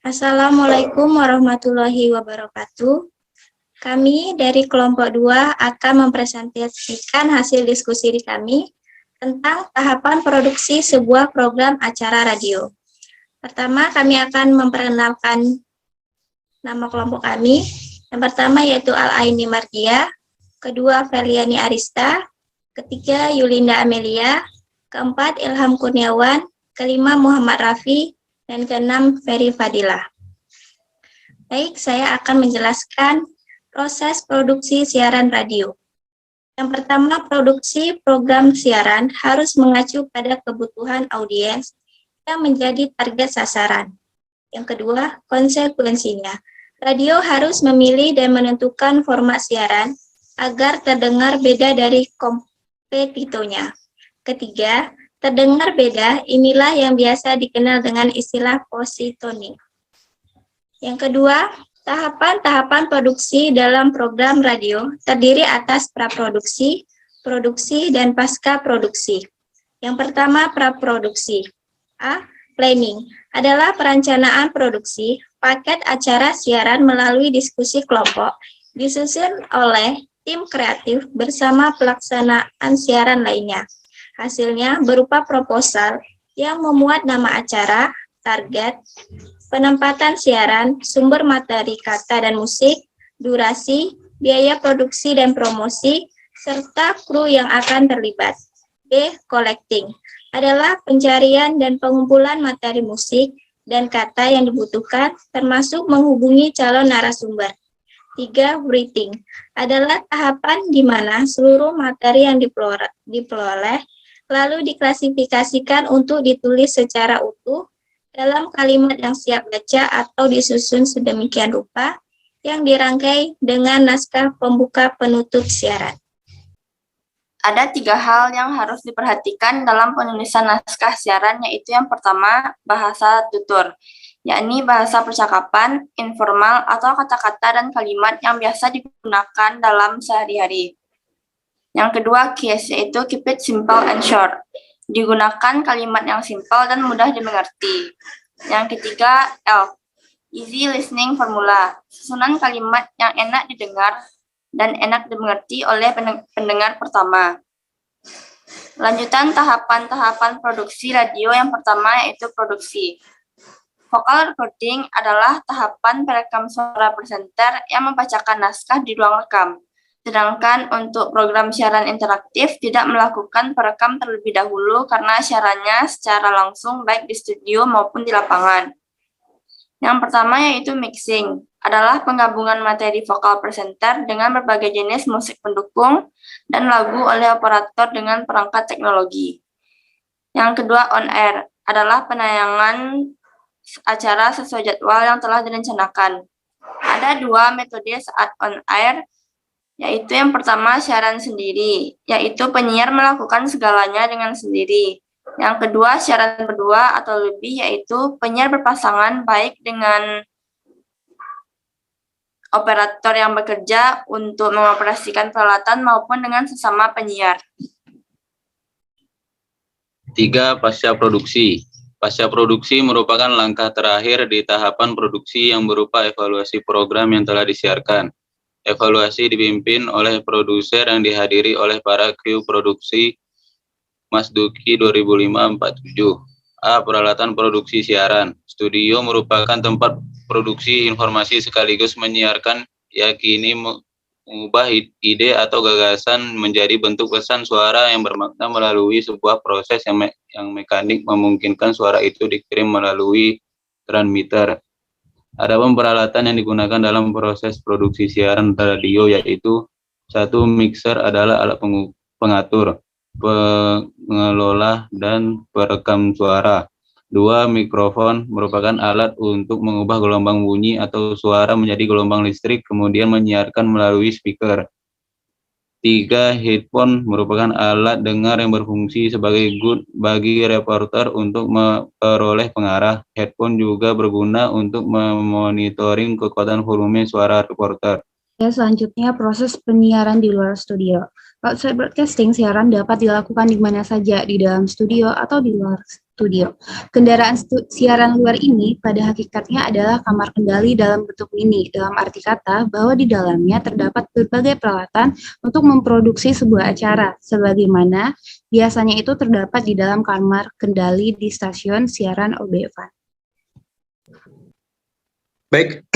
Assalamualaikum warahmatullahi wabarakatuh. Kami dari kelompok 2 akan mempresentasikan hasil diskusi kami tentang tahapan produksi sebuah program acara radio. Pertama, kami akan memperkenalkan nama kelompok kami. Yang pertama yaitu Al-Aini Mardia, kedua Feliani Arista, ketiga Yulinda Amelia, keempat Ilham Kurniawan, kelima Muhammad Rafi, dan keenam Ferry Fadilah. Baik, saya akan menjelaskan proses produksi siaran radio. Yang pertama, produksi program siaran harus mengacu pada kebutuhan audiens yang menjadi target sasaran. Yang kedua, konsekuensinya. Radio harus memilih dan menentukan format siaran agar terdengar beda dari kompetitornya. Ketiga, terdengar beda, inilah yang biasa dikenal dengan istilah positioning. Yang kedua, tahapan-tahapan produksi dalam program radio terdiri atas praproduksi, produksi, dan pasca produksi. Yang pertama, praproduksi. A. Planning adalah perencanaan produksi paket acara siaran melalui diskusi kelompok, disusun oleh tim kreatif bersama pelaksanaan siaran lainnya. Hasilnya berupa proposal yang memuat nama acara, target, penempatan siaran, sumber materi kata dan musik, durasi, biaya produksi dan promosi, serta kru yang akan terlibat. B. Collecting adalah pencarian dan pengumpulan materi musik dan kata yang dibutuhkan, termasuk menghubungi calon narasumber. 3. Writing adalah tahapan di mana seluruh materi yang diperoleh lalu diklasifikasikan untuk ditulis secara utuh dalam kalimat yang siap baca atau disusun sedemikian rupa yang dirangkai dengan naskah pembuka penutup siaran. Ada 3 hal yang harus diperhatikan dalam penulisan naskah siaran, yaitu yang pertama, bahasa tutur, yakni bahasa percakapan, informal, atau kata-kata dan kalimat yang biasa digunakan dalam sehari-hari. Yang kedua, case, yaitu keep it simple and short, digunakan kalimat yang simpel dan mudah dimengerti. Yang ketiga, ELF, easy listening formula, susunan kalimat yang enak didengar dan enak dimengerti oleh pendengar pertama. Lanjutan tahapan-tahapan produksi radio yang pertama yaitu produksi. Vocal recording adalah tahapan perekam suara presenter yang membacakan naskah di ruang rekam. Sedangkan untuk program siaran interaktif tidak melakukan perekam terlebih dahulu karena siarannya secara langsung baik di studio maupun di lapangan. Yang pertama yaitu mixing, adalah penggabungan materi vokal presenter dengan berbagai jenis musik pendukung dan lagu oleh operator dengan perangkat teknologi. Yang kedua, on air, adalah penayangan acara sesuai jadwal yang telah direncanakan. Ada 2 metode saat on air, yaitu yang pertama siaran sendiri, yaitu penyiar melakukan segalanya dengan sendiri. Yang kedua, siaran berdua atau lebih, yaitu penyiar berpasangan baik dengan operator yang bekerja untuk mengoperasikan peralatan maupun dengan sesama penyiar. 3. Pasca produksi. Pasca produksi merupakan langkah terakhir di tahapan produksi yang berupa evaluasi program yang telah disiarkan. Evaluasi dipimpin oleh produser yang dihadiri oleh para kru produksi Mas Duki 2547. A. Peralatan produksi siaran. Studio merupakan tempat produksi informasi sekaligus menyiarkan, yakini mengubah ide atau gagasan menjadi bentuk pesan suara yang bermakna melalui sebuah proses yang mekanik memungkinkan suara itu dikirim melalui transmitter. Adapun peralatan yang digunakan dalam proses produksi siaran radio yaitu 1. Mixer adalah alat pengatur, pengelola, dan perekam suara. 2. Mikrofon merupakan alat untuk mengubah gelombang bunyi atau suara menjadi gelombang listrik, kemudian menyiarkan melalui speaker. 3. Headphone merupakan alat dengar yang berfungsi sebagai good bagi reporter untuk memperoleh pengarah. Headphone juga berguna untuk memonitoring kekuatan volume suara reporter. Selanjutnya proses penyiaran di luar studio. Outside broadcasting siaran dapat dilakukan di mana saja, di dalam studio atau di luar studio. Kendaraan siaran luar ini pada hakikatnya adalah kamar kendali dalam bentuk mini, dalam arti kata bahwa di dalamnya terdapat berbagai peralatan untuk memproduksi sebuah acara, sebagaimana biasanya itu terdapat di dalam kamar kendali di stasiun siaran OB-FAN. Baik,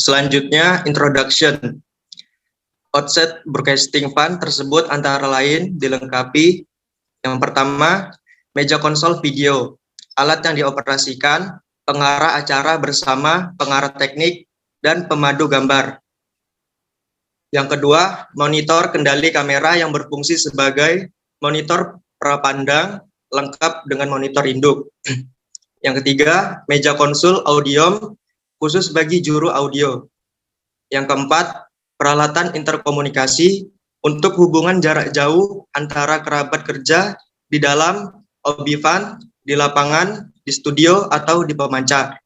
selanjutnya introduction. Outside Broadcasting Fund tersebut antara lain dilengkapi yang pertama, meja konsol video, alat yang dioperasikan, pengarah acara bersama pengarah teknik, dan pemandu gambar. Yang kedua, monitor kendali kamera yang berfungsi sebagai monitor prapandang lengkap dengan monitor induk. Yang ketiga, meja konsul audio khusus bagi juru audio. Yang keempat, peralatan interkomunikasi untuk hubungan jarak jauh antara kerabat kerja di dalam OB-FAN, di lapangan, di studio, atau di pemancar.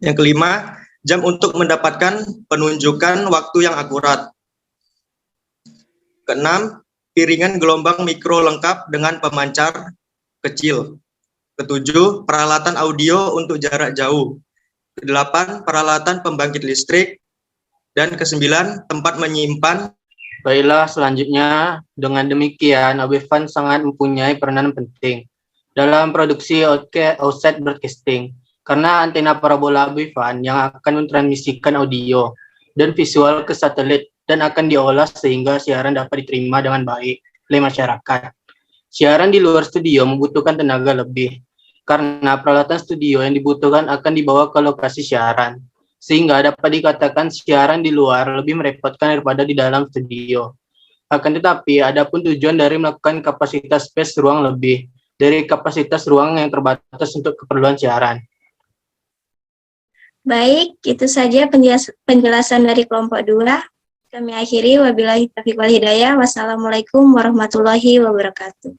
Yang kelima, jam untuk mendapatkan penunjukan waktu yang akurat. Keenam, piringan gelombang mikro lengkap dengan pemancar kecil. Ketujuh, peralatan audio untuk jarak jauh. Kedelapan, peralatan pembangkit listrik. Dan kesembilan, tempat menyimpan. Baiklah, selanjutnya, dengan demikian, OB-FAN sangat mempunyai peranan penting dalam produksi outside broadcasting, karena antena parabola OB-FAN yang akan mentransmisikan audio dan visual ke satelit dan akan diolah sehingga siaran dapat diterima dengan baik oleh masyarakat. Siaran di luar studio membutuhkan tenaga lebih, karena peralatan studio yang dibutuhkan akan dibawa ke lokasi siaran, sehingga dapat dikatakan siaran di luar lebih merepotkan daripada di dalam studio. Akan tetapi, ada pun tujuan dari melakukan kapasitas space ruang lebih dari kapasitas ruang yang terbatas untuk keperluan siaran. Baik, itu saja penjelasan dari kelompok 2. Kami akhiri, wabillahi taufiq wal hidayah. Wassalamualaikum warahmatullahi wabarakatuh.